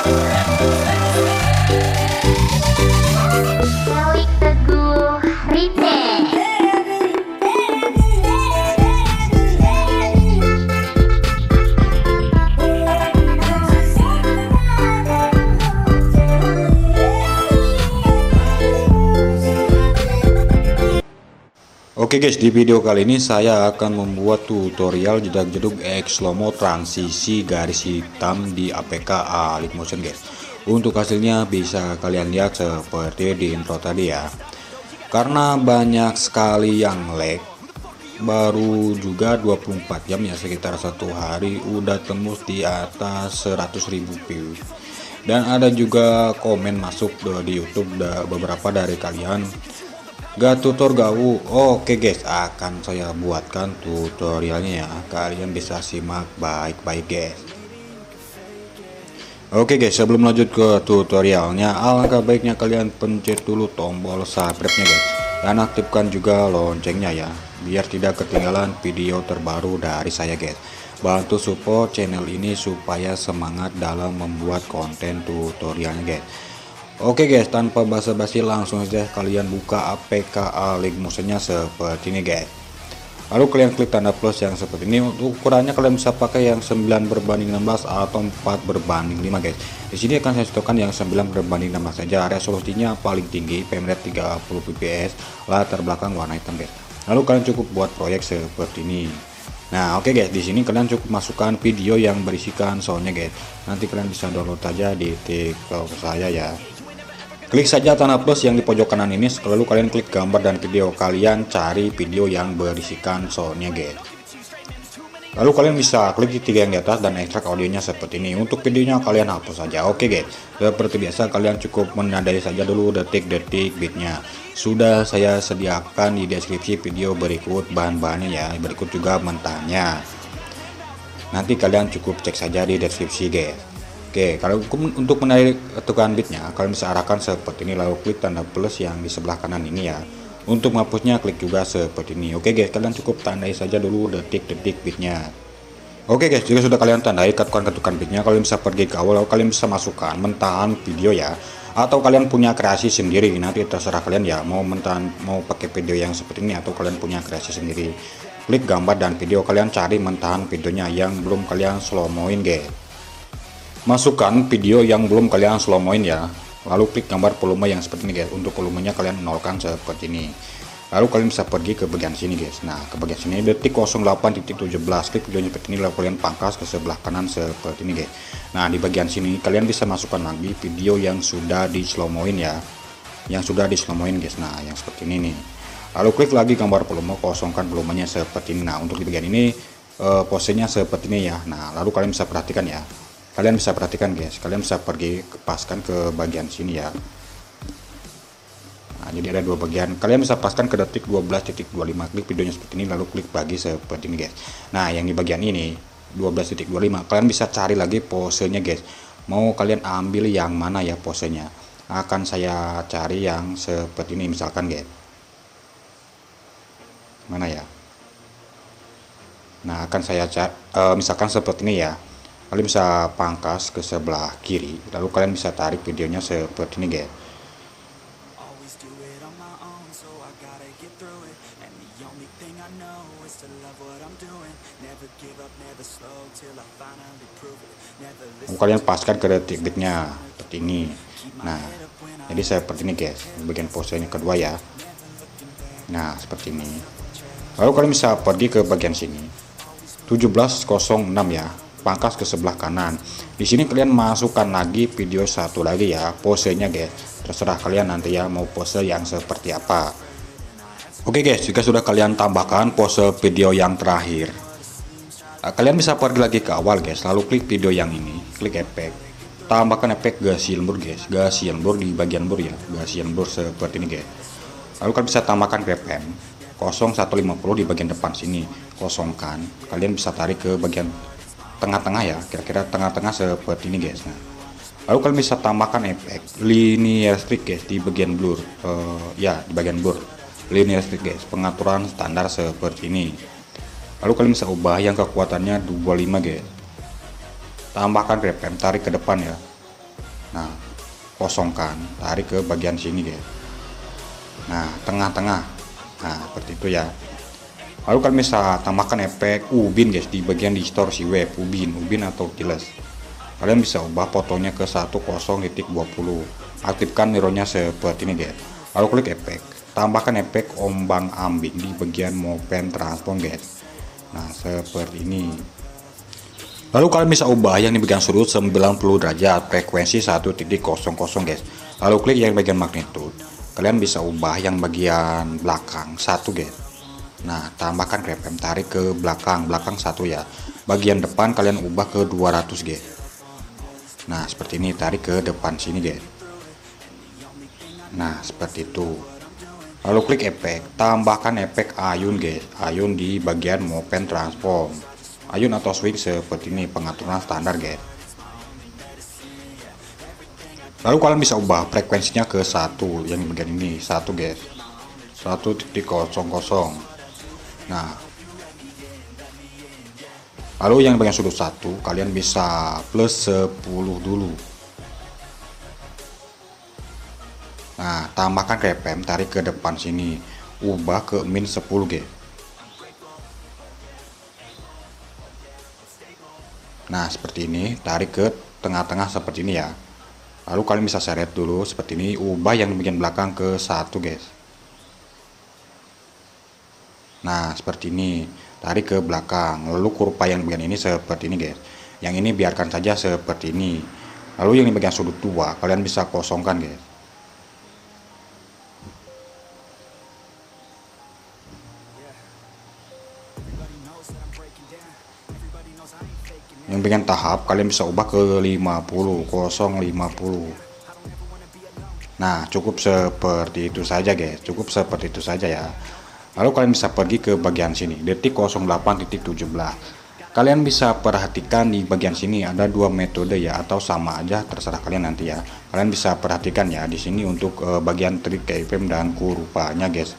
Teguh Remix. Oke guys, di video kali ini saya akan membuat tutorial jedak-jeduk X-Slow-Mo transisi garis hitam di APK Alik Motion guys. Untuk hasilnya bisa kalian lihat seperti di intro tadi ya. Karena banyak sekali yang lag, baru juga 24 jam ya, sekitar satu hari udah tembus di atas 100.000 view. Dan ada juga komen masuk di YouTube beberapa dari kalian, gak tutor gawu. Oke guys, akan saya buatkan tutorialnya ya, kalian bisa simak baik-baik guys. Oke guys, sebelum lanjut ke tutorialnya, alangkah baiknya kalian pencet dulu tombol subscribe-nya guys, dan aktifkan juga loncengnya ya, biar tidak ketinggalan video terbaru dari saya guys. Bantu support channel ini supaya semangat dalam membuat konten tutorialnya guys. Oke guys, tanpa basa-basi langsung saja kalian buka APK Alik Motion-nya seperti ini guys. Lalu kalian klik tanda plus yang seperti ini. Untuk ukurannya kalian bisa pakai yang 9:16 atau 4:5 guys. Di sini akan saya contohkan yang 9:16 saja. Resolusinya paling tinggi, frame rate 30 fps, latar belakang warna hitam guys. Lalu kalian cukup buat proyek seperti ini. Nah oke guys, di sini kalian cukup masukkan video yang berisikan soundnya guys. Nanti kalian bisa download aja di TikTok saya ya. Klik saja tanda plus yang di pojok kanan ini, lalu kalian klik gambar dan video, kalian cari video yang berisikan soundnya guys. Lalu kalian bisa klik di tiga yang di atas dan ekstrak audionya seperti ini. Untuk videonya kalian hapus saja. Oke guys, seperti biasa kalian cukup menandai saja dulu detik-detik beatnya. Sudah saya sediakan di deskripsi video berikut bahan-bahannya ya, berikut juga mentahnya. Nanti kalian cukup cek saja di deskripsi guys. Oke, kalau untuk menarik tekan beatnya kalian bisa arahkan seperti ini, lalu klik tanda plus yang di sebelah kanan ini ya. Untuk menghapusnya klik juga seperti ini. Oke guys, kalian cukup tandai saja dulu detik-detik beatnya. Oke guys, jika sudah kalian tandai ketukan beatnya, kalian bisa pergi ke awal, lalu kalian bisa masukkan mentahan video ya, atau kalian punya kreasi sendiri. Nanti terserah kalian ya, mau mentahan, mau pakai video yang seperti ini atau kalian punya kreasi sendiri. Klik gambar dan video, kalian cari mentahan videonya yang belum kalian slow-moin guys. Masukkan video yang belum kalian slow-moin ya, lalu klik gambar volume yang seperti ini guys. Untuk volumenya kalian nolkan seperti ini, lalu kalian bisa pergi ke bagian sini guys. Nah ke bagian sini detik 08.17, klik videonya seperti ini, lalu kalian pangkas ke sebelah kanan seperti ini guys. Nah di bagian sini kalian bisa masukkan lagi video yang sudah di slow-moin ya, yang sudah di slow-moin guys. Nah yang seperti ini nih, lalu klik lagi gambar volume, kosongkan volumenya seperti ini. Nah untuk di bagian ini posenya seperti ini ya. Nah lalu kalian bisa perhatikan ya, kalian bisa perhatikan guys, kalian bisa pergi paskan ke bagian sini ya. Nah jadi ada dua bagian, kalian bisa paskan ke detik 12.25, klik videonya seperti ini, lalu klik bagi seperti ini guys. Nah yang di bagian ini 12.25 kalian bisa cari lagi posenya guys, mau kalian ambil yang mana ya posenya. Akan saya cari yang seperti ini misalkan guys, mana ya. Nah akan saya cari misalkan seperti ini ya. Kalian bisa pangkas ke sebelah kiri, lalu kalian bisa tarik videonya seperti ini guys. Lalu kalian paskan ke detik beatnya seperti ini. Nah jadi seperti ini guys, bagian posenya kedua ya. Nah seperti ini, lalu kalian bisa pergi ke bagian sini 17.06 ya, pangkas ke sebelah kanan. Di sini kalian masukkan lagi video satu lagi ya, posenya guys. Terserah kalian nanti ya mau pose yang seperti apa. Oke guys, jika sudah kalian tambahkan pose video yang terakhir, kalian bisa pergi lagi ke awal guys, lalu klik video yang ini, klik efek, tambahkan efek Gaussian blur guys, Gaussian blur di bagian blur ya, Gaussian blur seperti ini guys. Lalu kalian bisa tambahkan BPM 0150 di bagian depan sini, kosongkan. Kalian bisa tarik ke bagian tengah-tengah ya, kira-kira tengah-tengah seperti ini guys. Nah lalu kalian bisa tambahkan efek linear streak guys di bagian blur, ya di bagian blur linear streak guys, pengaturan standar seperti ini. Lalu kalian bisa ubah yang kekuatannya 25 guys, tambahkan BPM, tarik ke depan ya, Nah, kosongkan, tarik ke bagian sini guys. Nah, tengah-tengah. Nah, seperti itu ya. Lalu kalian bisa tambahkan efek ubin guys di bagian distorsi wave, ubin atau tiles. Kalian bisa ubah fotonya ke 10.20. Aktifkan mirrornya seperti ini guys. Lalu klik efek, tambahkan efek ombang ambing di bagian movement transform guys. Nah, seperti ini. Lalu kalian bisa ubah yang di bagian sudut 90 derajat, frekuensi 1.00 guys. Lalu klik yang bagian magnitude. Kalian bisa ubah yang bagian belakang 1 guys. Nah, tambahkan RPM, tarik ke belakang 1 ya. Bagian depan kalian ubah ke 200 guys. Nah, seperti ini, tarik ke depan sini guys. Nah, seperti itu. Lalu klik efek, tambahkan efek ayun guys. Ayun di bagian movement transform. Ayun atau swing seperti ini, pengaturan standar guys. Lalu kalian bisa ubah frekuensinya ke 1, yang di bagian ini 1 guys. 1.00. Nah, lalu yang bagian sudut 1 kalian bisa plus 10 dulu. Nah, tambahkan RPM, tarik ke depan sini, ubah ke min 10 guys. Nah, seperti ini, tarik ke tengah-tengah seperti ini ya. Lalu kalian bisa seret dulu seperti ini, ubah yang bagian belakang ke 1 guys. Nah, seperti ini, tarik ke belakang. Lalu kurva yang bagian ini seperti ini guys. Yang ini biarkan saja seperti ini. Lalu yang di bagian sudut 2 kalian bisa kosongkan guys. Yang bagian tahap kalian bisa ubah ke 50, 050. Nah, cukup seperti itu saja guys, cukup seperti itu saja ya. Lalu kalian bisa pergi ke bagian sini, detik 08.17. Kalian bisa perhatikan di bagian sini ada dua metode ya, atau sama aja terserah kalian nanti ya. Kalian bisa perhatikan ya di sini untuk bagian trik keyframe dan kurvanya guys.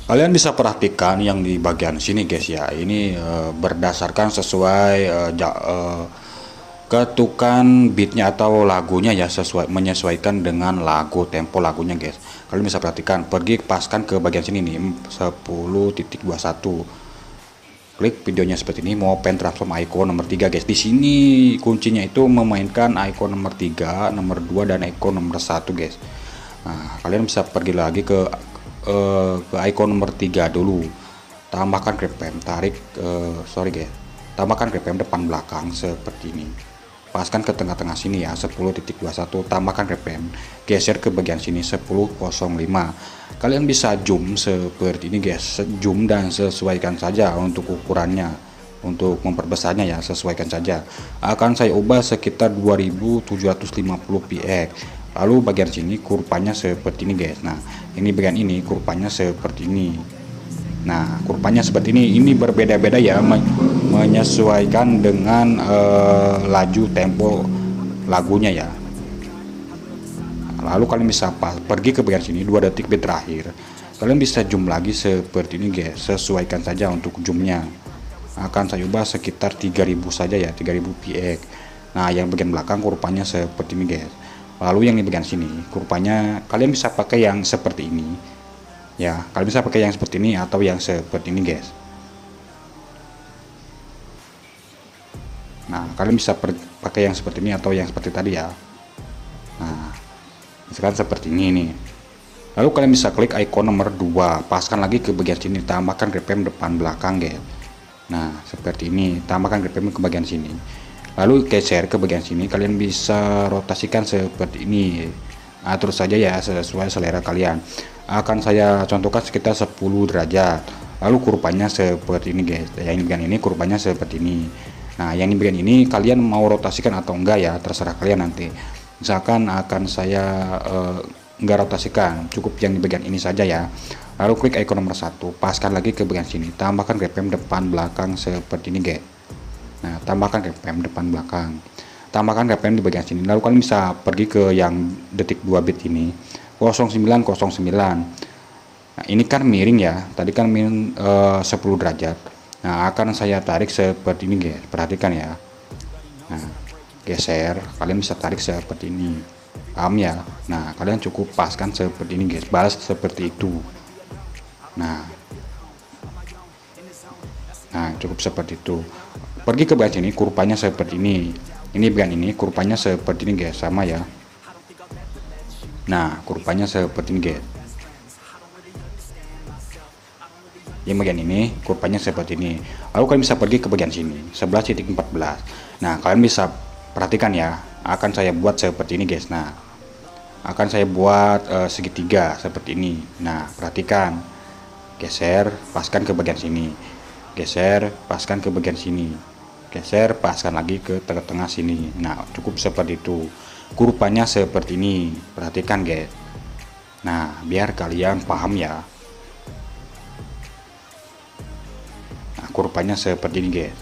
Kalian bisa perhatikan yang di bagian sini guys ya, ini berdasarkan sesuai ketukan beatnya atau lagunya ya, menyesuaikan dengan lagu tempo lagunya guys. Kalian bisa perhatikan, pergi paskan ke bagian sini nih 10.21. Klik videonya seperti ini, mau pen transform icon nomor 3 guys. Di sini kuncinya itu memainkan icon nomor 3, nomor 2 dan icon nomor 1 guys. Nah, kalian bisa pergi lagi ke icon nomor 3 dulu, tambahkan RPM, tarik tambahkan RPM depan belakang seperti ini, paskan ke tengah-tengah sini ya 10.21, tambahkan RPM, geser ke bagian sini 10.05. Kalian bisa zoom seperti ini guys, zoom dan sesuaikan saja untuk ukurannya, untuk memperbesarnya ya sesuaikan saja. Akan saya ubah sekitar 2750 px. Lalu bagian sini kurvanya seperti ini guys. Nah, ini bagian ini kurvanya seperti ini. Nah, kurvanya seperti ini berbeda-beda ya, menyesuaikan dengan laju tempo lagunya ya. Lalu kalian bisa pergi ke bagian sini 2 detik bit terakhir. Kalian bisa zoom lagi seperti ini guys, sesuaikan saja untuk zoomnya. Akan saya ubah sekitar 3000 saja ya, 3000 px. Nah, yang bagian belakang kurvanya seperti ini guys. Lalu yang di bagian sini kurvanya kalian bisa pakai yang seperti ini ya, kalian bisa pakai yang seperti ini atau yang seperti ini guys. Nah, kalian bisa pakai yang seperti ini atau yang seperti tadi ya. Nah, misalkan seperti ini nih. Lalu kalian bisa klik icon nomor 2, paskan lagi ke bagian sini, tambahkan RPM depan belakang guys. Nah, seperti ini, tambahkan RPM ke bagian sini. Lalu geser ke bagian sini, kalian bisa rotasikan seperti ini. Atur saja ya sesuai selera kalian. Akan saya contohkan sekitar 10 derajat. Lalu kurvanya seperti ini guys. Yang di bagian ini kurvanya seperti ini. Nah, yang di bagian ini kalian mau rotasikan atau enggak ya, terserah kalian nanti. Misalkan akan saya enggak rotasikan, cukup yang di bagian ini saja ya. Lalu klik icon nomor 1, paskan lagi ke bagian sini, tambahkan RPM depan belakang seperti ini guys. Nah, tambahkan RPM depan belakang, tambahkan RPM di bagian sini. Lalu kalian bisa pergi ke yang detik 2 bit ini 0909. Nah, ini kan miring ya, tadi kan miring 10 derajat. Nah, akan saya tarik seperti ini guys, perhatikan ya. Nah, geser, kalian bisa tarik seperti ini, paham ya? Nah kalian cukup paskan seperti ini guys, balas seperti itu. Nah cukup seperti itu. Pergi ke bagian sini, kurvanya seperti ini bagian ini kurvanya seperti ini guys, sama ya. Nah kurvanya seperti ini guys, yang bagian ini kurvanya seperti ini. Lalu kalian bisa pergi ke bagian sini 11.14. Nah kalian bisa perhatikan ya, akan saya buat seperti ini guys. Nah akan saya buat segitiga seperti ini. Nah perhatikan, geser, paskan ke bagian sini, geser, paskan ke bagian sini, geser, paskan lagi ke tengah-tengah sini. Nah cukup seperti itu, kurvanya seperti ini, perhatikan guys. Nah biar kalian paham ya. Nah kurvanya seperti ini guys,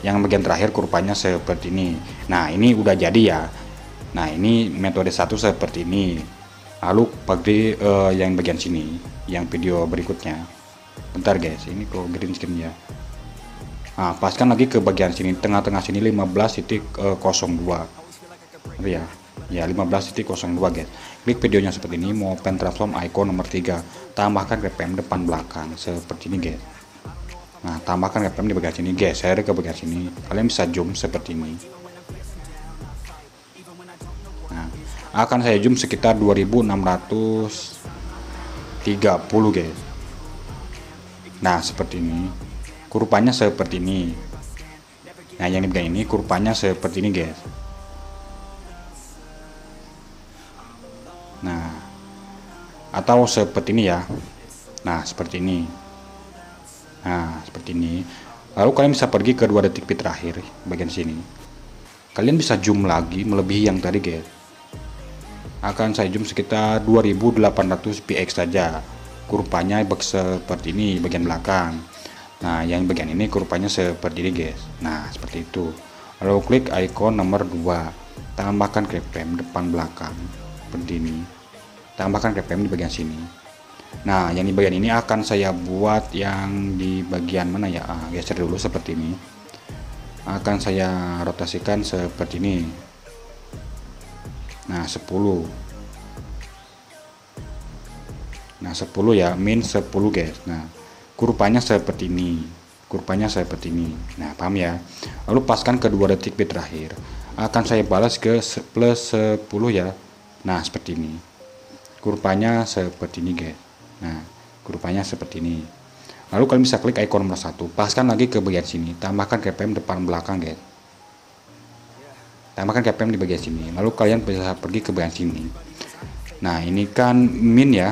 yang bagian terakhir kurvanya seperti ini. Nah ini udah jadi ya. Nah ini metode satu seperti ini. Lalu pakai yang bagian sini, yang video berikutnya. Bentar guys, ini kok green screen ya. Nah paskan lagi ke bagian sini, tengah-tengah sini 15.02 ya, ya 15.02 guys. Klik videonya seperti ini, mau pen transform icon nomor 3, tambahkan RPM depan belakang seperti ini guys. Nah tambahkan RPM di bagian sini, geser ke bagian sini, kalian bisa zoom seperti ini. Nah akan saya zoom sekitar 2630 guys. Nah seperti ini, kurvanya seperti ini. Nah yang di bagian ini kurvanya seperti ini guys. Nah atau seperti ini ya. Nah seperti ini. Nah seperti ini. Lalu kalian bisa pergi ke 2 detik terakhir bagian sini, kalian bisa zoom lagi melebihi yang tadi guys. Akan saya zoom sekitar 2800 px saja, kurvanya seperti ini bagian belakang. Nah yang bagian ini kurvanya seperti ini guys. Nah seperti itu. Lalu klik icon nomor 2, tambahkan keyframe depan belakang seperti ini, tambahkan keyframe di bagian sini. Nah yang di bagian ini akan saya buat yang di bagian mana ya, geser dulu seperti ini, akan saya rotasikan seperti ini. Nah 10, nah 10 ya, min 10 guys. Nah kurvanya seperti ini, kurvanya seperti ini. Nah paham ya. Lalu paskan ke 2 detik terakhir, akan saya balas ke plus 10 ya. Nah seperti ini, kurvanya seperti ini guys. Nah kurvanya seperti ini. Lalu kalian bisa klik icon nomor 1, paskan lagi ke bagian sini, tambahkan keyframe depan belakang guys, tambahkan keyframe di bagian sini. Lalu kalian bisa pergi ke bagian sini. Nah ini kan min ya.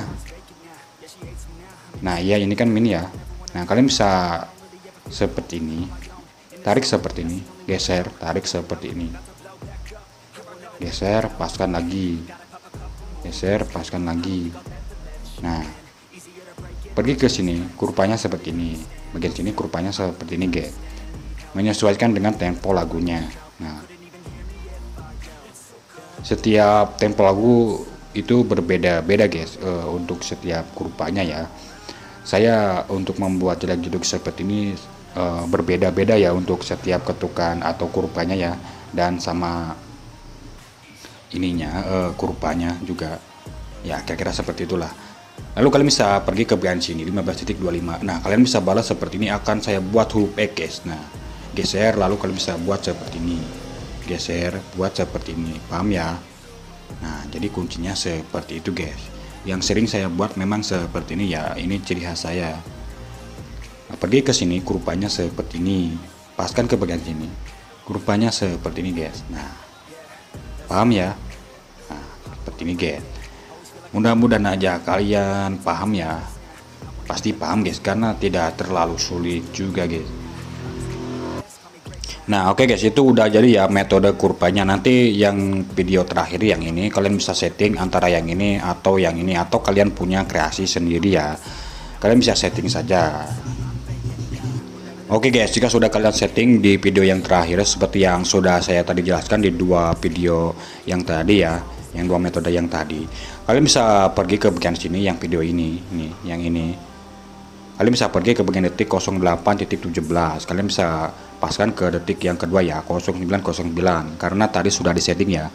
Nah ya ini kan min ya. Nah kalian bisa seperti ini, tarik seperti ini, geser, tarik seperti ini, geser, paskan lagi, geser, paskan lagi. Nah pergi ke sini, kurvanya seperti ini, bagian sini kurvanya seperti ini guys, menyesuaikan dengan tempo lagunya. Nah setiap tempo lagu itu berbeda-beda guys, untuk setiap kurvanya ya. Saya untuk membuat jeduk seperti ini berbeda-beda ya untuk setiap ketukan atau kurvanya ya, dan sama ininya kurvanya juga ya, kira-kira seperti itulah. Lalu kalian bisa pergi ke bagian sini 15.25. Nah kalian bisa balas seperti ini, akan saya buat huruf X guys. Nah geser, lalu kalian bisa buat seperti ini, geser, buat seperti ini, paham ya. Nah jadi kuncinya seperti itu guys, yang sering saya buat memang seperti ini ya, ini ciri khas saya. Nah, pergi ke sini, kurvanya seperti ini, paskan ke bagian sini, kurvanya seperti ini guys. Nah paham ya. Nah seperti ini guys, mudah-mudahan aja kalian paham ya, pasti paham guys, karena tidak terlalu sulit juga guys. Nah oke guys, itu udah jadi ya metode kurvanya. Nanti yang video terakhir yang ini kalian bisa setting antara yang ini atau yang ini, atau kalian punya kreasi sendiri ya, kalian bisa setting saja. Oke guys, jika sudah kalian setting di video yang terakhir seperti yang sudah saya tadi jelaskan di 2 video yang tadi ya, yang 2 metode yang tadi, kalian bisa pergi ke bagian sini yang video ini nih, yang ini kalian bisa pergi ke bagian detik 08.17, kalian bisa paskan ke detik yang kedua ya, 0909, karena tadi sudah di setting ya.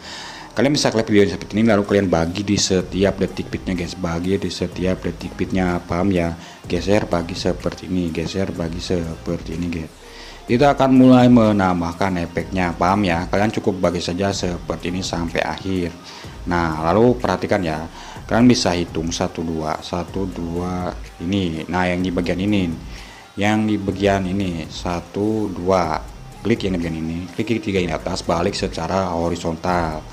Kalian bisa klik video seperti ini, lalu kalian bagi di setiap detik bitnya guys, bagi di setiap detik bitnya, paham ya? Geser bagi seperti ini, geser bagi seperti ini guys. Itu akan mulai menambahkan efeknya, paham ya? Kalian cukup bagi saja seperti ini sampai akhir. Nah, lalu perhatikan ya, kalian bisa hitung 1 2 1 2 ini. Nah, yang di bagian ini, yang di bagian ini 1 2, klik yang di bagian ini, klik 3 ini atas, balik secara horizontal.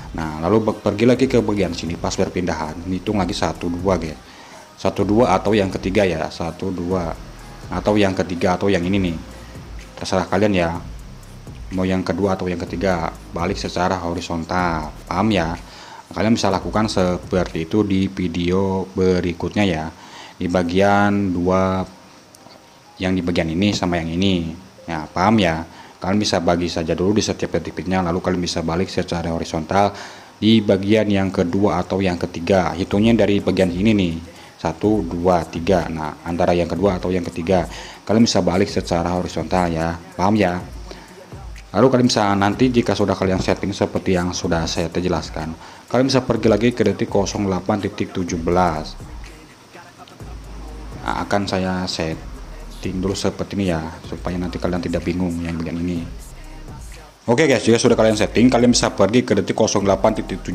Nah, lalu pergi lagi ke bagian sini pas perpindahan, hitung lagi 1 2 guys. 1 2 atau yang ketiga ya, 1 2 atau yang ketiga atau yang ini nih, terserah kalian ya, mau yang kedua atau yang ketiga, balik secara horizontal, paham ya? Kalian bisa lakukan seperti itu di video berikutnya ya, di bagian 2, yang di bagian ini sama yang ini ya, paham ya? Kalian bisa bagi saja dulu di setiap detik-detiknya, lalu kalian bisa balik secara horizontal di bagian yang kedua atau yang ketiga, hitungnya dari bagian ini nih, 1 2 3. Nah, antara yang kedua atau yang ketiga kalian bisa balik secara horizontal ya, paham ya? Lalu kalian bisa nanti jika sudah kalian setting seperti yang sudah saya jelaskan, kalian bisa pergi lagi ke detik 08.17. Nah, akan saya setting dulu seperti ini ya, supaya nanti kalian tidak bingung yang bagian ini. Oke guys, jika sudah kalian setting, kalian bisa pergi ke detik 08.17,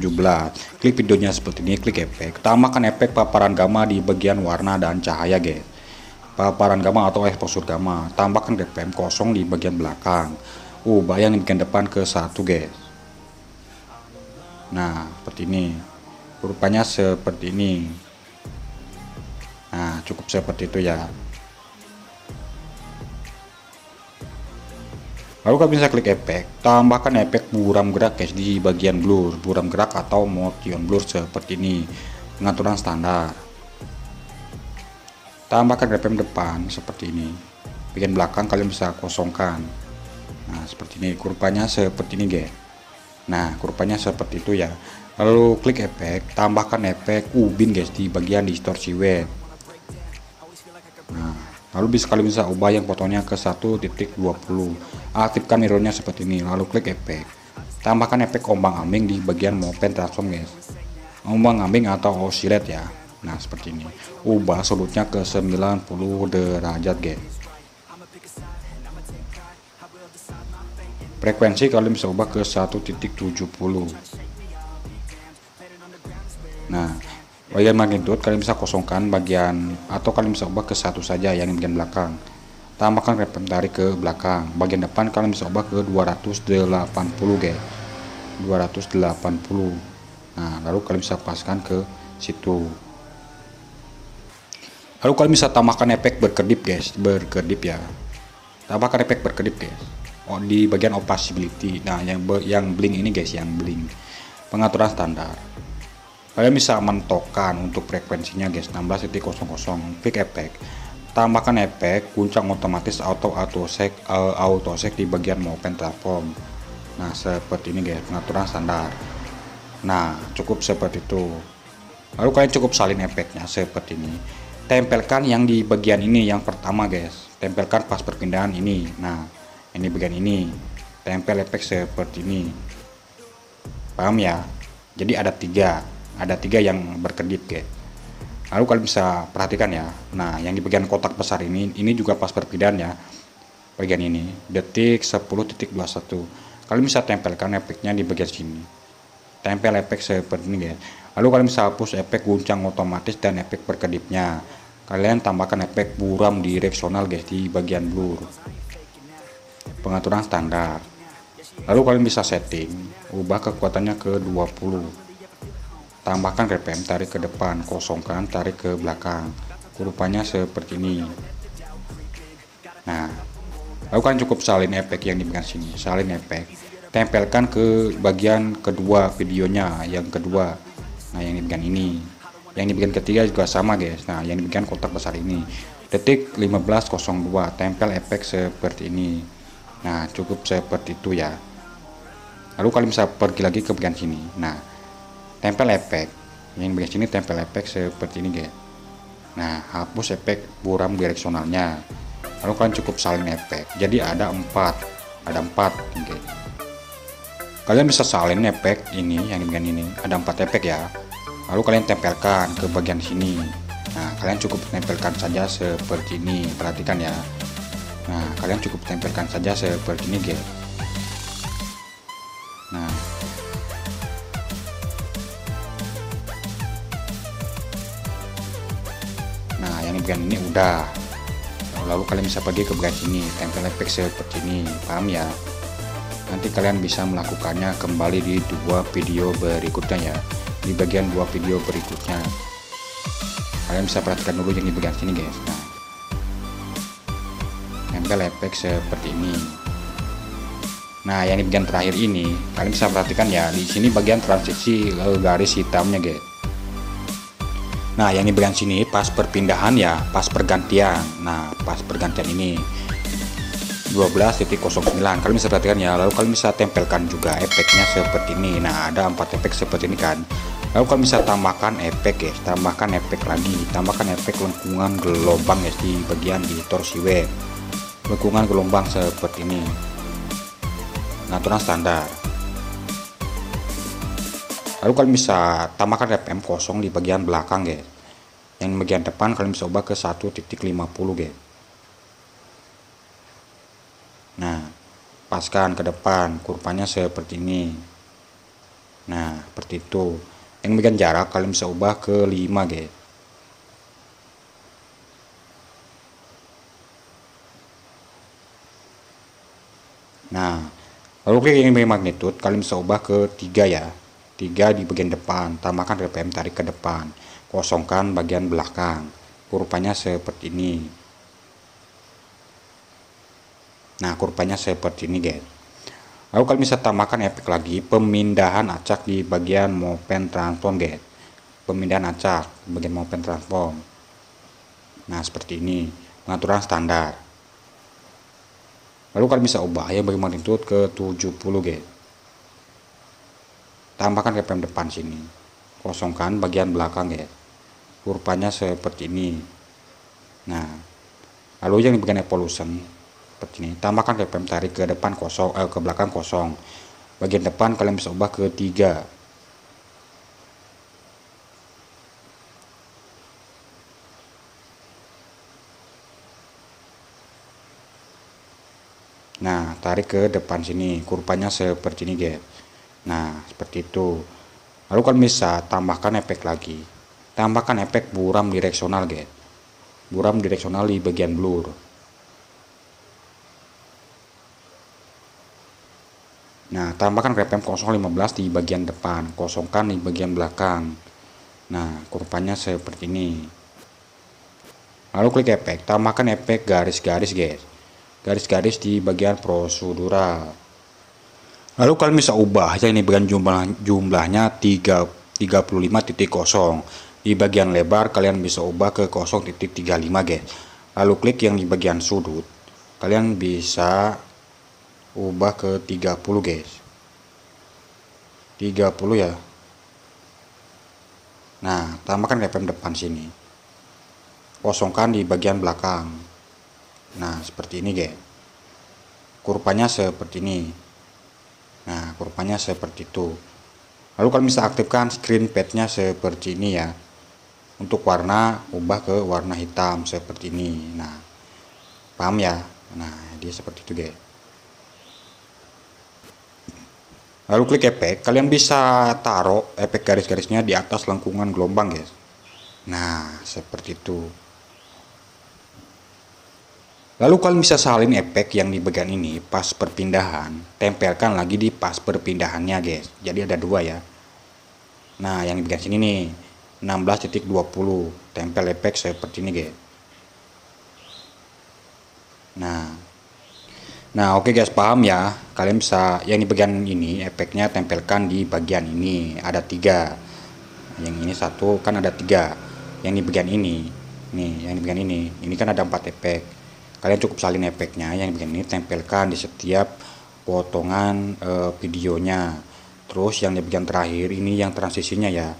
klik videonya seperti ini, klik efek, tambahkan efek paparan gamma di bagian warna dan cahaya guys. Paparan gamma atau exposure gamma, tambahkan RPM 0 di bagian belakang, ubah yang di bagian depan ke 1 guys. Nah, seperti ini, rupanya seperti ini. Nah, cukup seperti itu ya. Lalu kalian bisa klik efek, tambahkan efek buram gerak guys di bagian blur, buram gerak atau motion blur seperti ini, pengaturan standar. Tambahkan RPM depan seperti ini, bagian belakang kalian bisa kosongkan. Nah, seperti ini, kurvanya seperti ini guys. Nah, kurvanya seperti itu ya. Lalu klik efek, tambahkan efek ubin guys di bagian distorsi wave. Nah, lalu kalian bisa ubah yang fotonya ke 1.20, aktifkan mirrornya seperti ini, lalu klik efek, tambahkan efek ombang-ambing di bagian movement transform guys, ombang-ambing atau oscillate ya. Nah, seperti ini, ubah sudutnya ke 90 derajat guys. Frekuensi kalian bisa ubah ke 1.70. Nah, bagian magnitude kalian bisa kosongkan bagian, atau kalian bisa ubah ke 1 saja yang di bagian belakang. Tambahkan RPM tarik ke belakang. Bagian depan kalian bisa ubah ke 280 guys. 280. Nah, lalu kalian bisa paskan ke situ. Lalu kalian bisa tambahkan efek berkedip guys, berkedip ya. Tambahkan efek berkedip guys. Oh, di bagian opacity. Nah, yang blink ini guys, yang blink. Pengaturan standar. Kalian bisa mentokkan untuk frekuensinya guys, 16.00, klik efek, tambahkan efek guncang otomatis auto sek di bagian movement transform. Nah, seperti ini guys, pengaturan standar. Nah, cukup seperti itu. Lalu kalian cukup salin efeknya seperti ini, tempelkan yang di bagian ini yang pertama guys, tempelkan pas perpindahan ini. Nah, ini bagian ini, tempel efek seperti ini, paham ya? Jadi ada tiga yang berkedip guys. Lalu kalian bisa perhatikan ya, nah yang di bagian kotak besar ini juga pas perpindahan ya, bagian ini detik 10.21. Kalian bisa tempelkan efeknya di bagian sini, tempel efek seperti ini guys. Lalu kalian bisa hapus efek guncang otomatis dan efek berkedipnya, kalian tambahkan efek buram direksional guys di bagian blur, pengaturan standar. Lalu kalian bisa setting, ubah kekuatannya ke 20, tambahkan RPM tarik ke depan, kosongkan tarik ke belakang, kurvanya seperti ini. Nah, lalu kan cukup salin efek yang di bagian sini, salin efek, tempelkan ke bagian kedua videonya, yang kedua. Nah, yang di bagian ini, yang di bagian ketiga juga sama guys. Nah, yang di bagian kotak besar ini, detik 15.02, tempel efek seperti ini. Nah, cukup seperti itu ya. Lalu kalian bisa pergi lagi ke bagian sini. Nah, tempel efek yang bagian sini, tempel efek seperti ini guys. Nah, hapus efek buram direksionalnya, Lalu kalian cukup salin efek. Jadi ada 4 oke. Kalian bisa salin efek ini yang di bagian ini, ada 4 efek ya. Lalu kalian tempelkan ke bagian sini. Nah, kalian cukup tempelkan saja seperti ini, perhatikan ya. Nah, kalian cukup tempelkan saja seperti ini guys. Nah, yang di bagian ini udah. Lalu kalian bisa pergi ke bagian sini, tempel efek seperti ini, paham ya? Nanti kalian bisa melakukannya kembali di 2 video berikutnya ya, di bagian 2 video berikutnya. Kalian bisa perhatikan dulu yang di bagian sini guys. Nah, tempel efek seperti ini. Nah, yang di bagian terakhir ini kalian bisa perhatikan ya, di sini bagian transisi garis hitamnya guys. Nah, yang di bagian sini pas perpindahan ya, pas pergantian. Nah, pas pergantian ini 12.09 kalian bisa perhatikan ya. Lalu kalian bisa tempelkan juga efeknya seperti ini. Nah, ada 4 efek seperti ini kan. Lalu kalian bisa tambahkan efek guys, tambahkan efek lagi, tambahkan efek lengkungan gelombang guys di bagian di torsi web. Lengkungan gelombang seperti ini. Pengaturan standar. Lalu kalian bisa tambahkan rpm kosong di bagian belakang guys. Yang bagian depan kalian bisa ubah ke 1.50 guys. Nah, paskan ke depan, kurvanya seperti ini. Nah, seperti itu. Yang bagian jarak kalian bisa ubah ke 5 guys. Nah, lalu klik yang bagian magnitude kalian bisa ubah ke 3 ya. 3 di bagian depan, tambahkan rpm tarik ke depan, kosongkan bagian belakang, kurvanya seperti ini. Nah, kurvanya seperti ini guys. Lalu kalian bisa tambahkan efek lagi, pemindahan acak di bagian movement transform guys. Pemindahan acak di bagian movement transform. Nah, seperti ini, pengaturan standar. Lalu kalian bisa ubah ya bagian magnitude ke 70 guys. Tambahkan rpm depan sini, kosongkan bagian belakang ya, kurvanya seperti ini. Nah, lalu yang di bagian evolution seperti ini, tambahkan rpm tarik ke depan kosong, ke belakang kosong, bagian depan kalian bisa ubah ke 3. Nah, tarik ke depan sini, kurvanya seperti ini guys. Nah, seperti itu. Lalu kalian bisa tambahkan efek lagi, tambahkan efek buram direksional guys. Buram direksional di bagian blur. Nah, tambahkan rpm 015 di bagian depan, kosongkan di bagian belakang. Nah, kurvanya seperti ini. Lalu klik efek, tambahkan efek garis-garis guys, garis-garis di bagian prosedural. Lalu kalian bisa ubah ya, ini bagian jumlahnya 35.0. Di bagian lebar kalian bisa ubah ke 0.35 guys. Lalu klik yang di bagian sudut, kalian bisa ubah ke 30 guys. 30 ya. Nah, tambahkan rpm depan sini, kosongkan di bagian belakang. Nah, seperti ini guys. Kurvanya seperti ini. Nah, kurvanya seperti itu. Lalu kalian bisa aktifkan screen pad-nya seperti ini ya. Untuk warna, ubah ke warna hitam seperti ini. Nah, paham ya? Nah, dia seperti itu guys. Lalu klik efek, kalian bisa taruh efek garis-garisnya di atas lengkungan gelombang guys. Nah, seperti itu. Lalu kalian bisa salin efek yang di bagian ini pas perpindahan, tempelkan lagi di pas perpindahannya guys. Jadi ada 2 ya. Nah, yang di bagian sini nih 16.20, tempel efek seperti ini guys. Nah, oke guys, paham ya. Kalian bisa yang di bagian ini efeknya tempelkan di bagian ini, ada 3. Yang ini 1 kan ada 3. Yang di bagian ini, nih, yang di bagian ini kan ada 4 efek. Kalian cukup salin efeknya yang begini, tempelkan di setiap potongan videonya. Terus yang di bagian terakhir ini yang transisinya ya,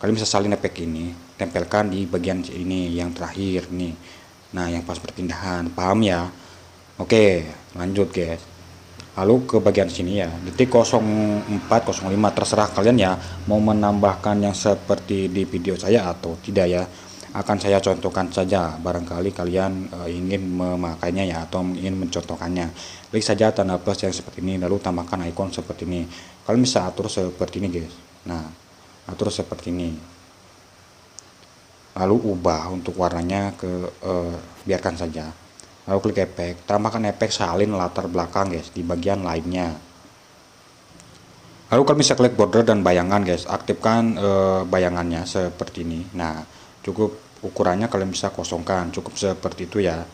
kalian bisa salin efek ini, tempelkan di bagian ini yang terakhir nih. Nah, yang pas perpindahan, paham ya? Oke, lanjut guys. Lalu ke bagian sini ya, detik 0405, terserah kalian ya mau menambahkan yang seperti di video saya atau tidak ya. Akan saya contohkan saja, barangkali kalian ingin memakainya ya atau ingin mencontohkannya. Klik saja tanda plus yang seperti ini, lalu tambahkan icon seperti ini. Kalian bisa atur seperti ini guys. Nah, atur seperti ini. Lalu ubah untuk warnanya ke biarkan saja. Lalu klik efek, tambahkan efek salin latar belakang guys di bagian lainnya. Lalu kalian bisa klik border dan bayangan guys, aktifkan bayangannya seperti ini. Nah, cukup ukurannya kalian bisa kosongkan, cukup seperti itu ya.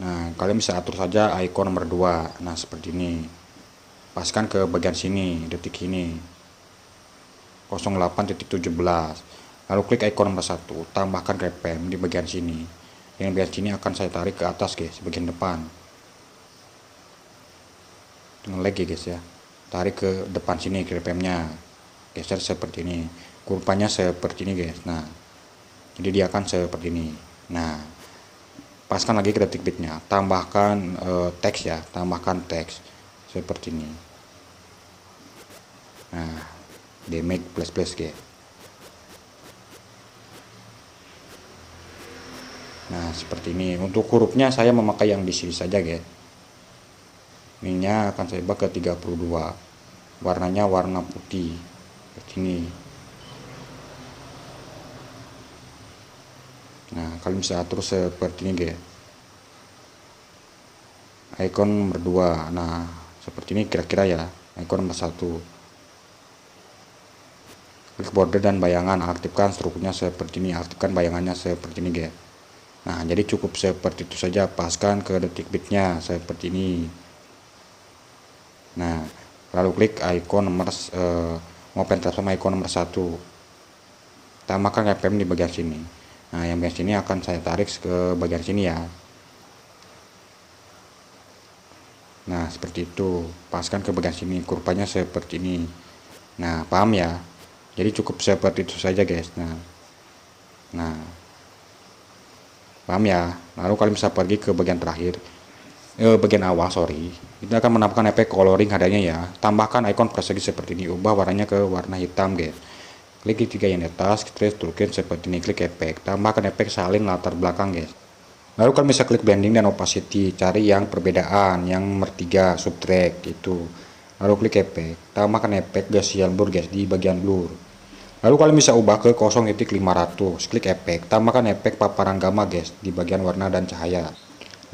Nah, kalian bisa atur saja icon nomor 2. Nah, seperti ini. Paskan ke bagian sini, detik ini. 08.17. Lalu klik icon nomor 1, tambahkan grepem di bagian sini. Yang bagian sini akan saya tarik ke atas guys, bagian depan. Dengan lag ya guys ya. Tarik ke depan sini grepemnya. Geser seperti ini. Kurvanya seperti ini guys. Nah, jadi dia akan seperti ini. Nah, paskan lagi ke detik bitnya, tambahkan teks ya, tambahkan teks seperti ini. Nah, damage plus guys. Nah, seperti ini. Untuk hurufnya saya memakai yang di sini saja guys. Ininya akan saya ubah ke 32. Warnanya warna putih seperti ini. Nah, kalian bisa atur seperti ini guys. Icon nomor 2. Nah, seperti ini kira-kira ya. Icon nomor 1. Klik border dan bayangan, aktifkan strukturnya seperti ini, aktifkan bayangannya seperti ini guys. Nah, jadi cukup seperti itu saja, paskan ke detik bitnya seperti ini. Nah, lalu klik icon nomor open transform icon nomor 1. Tambahkan keyframe di bagian sini. Nah, yang bagian sini akan saya tarik ke bagian sini ya. Nah, seperti itu. Paskan ke bagian sini, kurvanya seperti ini. Nah, paham ya? Jadi cukup seperti itu saja guys. Nah, paham ya? Lalu kalian bisa pergi ke bagian terakhir, bagian awal sorry. Kita akan menambahkan efek coloring adanya ya. Tambahkan icon persegi seperti ini, ubah warnanya ke warna hitam guys. Klik tiga yang di atas, trace toolkit seperti ini, klik efek, tambahkan efek salin latar belakang guys. Lalu kalian bisa klik blending dan opacity, cari yang perbedaan, yang nomor 3 subtract itu. Lalu klik efek, tambahkan efek Gaussian blur guys di bagian blur. Lalu kalian bisa ubah ke 0.500, klik efek, tambahkan efek paparan gamma guys di bagian warna dan cahaya.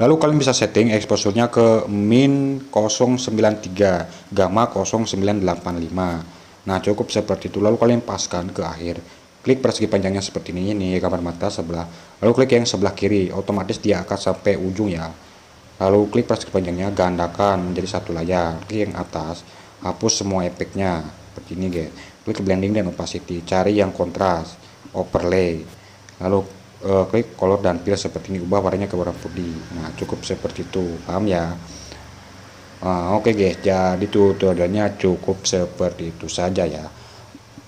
Lalu kalian bisa setting exposure-nya ke min 093, gamma 0985. Nah, cukup seperti itu. Lalu kalian paskan ke akhir. Klik persegi panjangnya seperti ini gambar mata sebelah. Lalu klik yang sebelah kiri, otomatis dia akan sampai ujung ya. Lalu klik persegi panjangnya, gandakan menjadi satu layar. Klik yang atas, hapus semua efeknya seperti ini guys. Klik blending dan opacity, cari yang kontras, overlay. Lalu klik color dan fill seperti ini, ubah warnanya ke warna putih. Nah, cukup seperti itu, paham ya? Oke guys, jadi tutorialnya cukup seperti itu saja ya.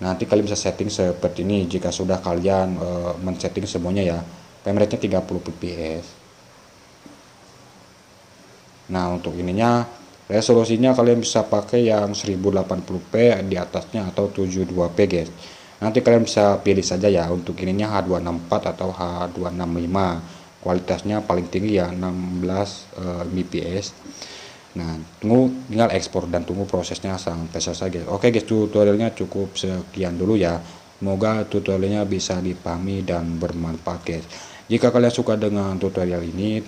Nanti kalian bisa setting seperti ini jika sudah kalian men-setting semuanya ya. Frame rate-nya 30 fps. Nah, untuk ininya resolusinya kalian bisa pakai yang 1080p di atasnya atau 72p guys. Nanti kalian bisa pilih saja ya, untuk ininya H264 atau H265. Kualitasnya paling tinggi ya 16 bps. Nah, tinggal ekspor dan tunggu prosesnya sampai selesai guys. Oke guys, tutorialnya cukup sekian dulu ya. Semoga tutorialnya bisa dipahami dan bermanfaat guys. Jika kalian suka dengan tutorial ini,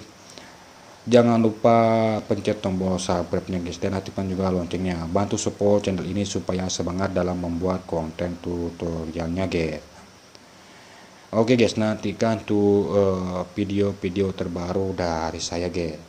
jangan lupa pencet tombol subscribe-nya guys, dan aktifkan juga loncengnya. Bantu support channel ini supaya semangat dalam membuat konten tutorialnya guys. Oke guys, nantikan tuh video-video terbaru dari saya guys.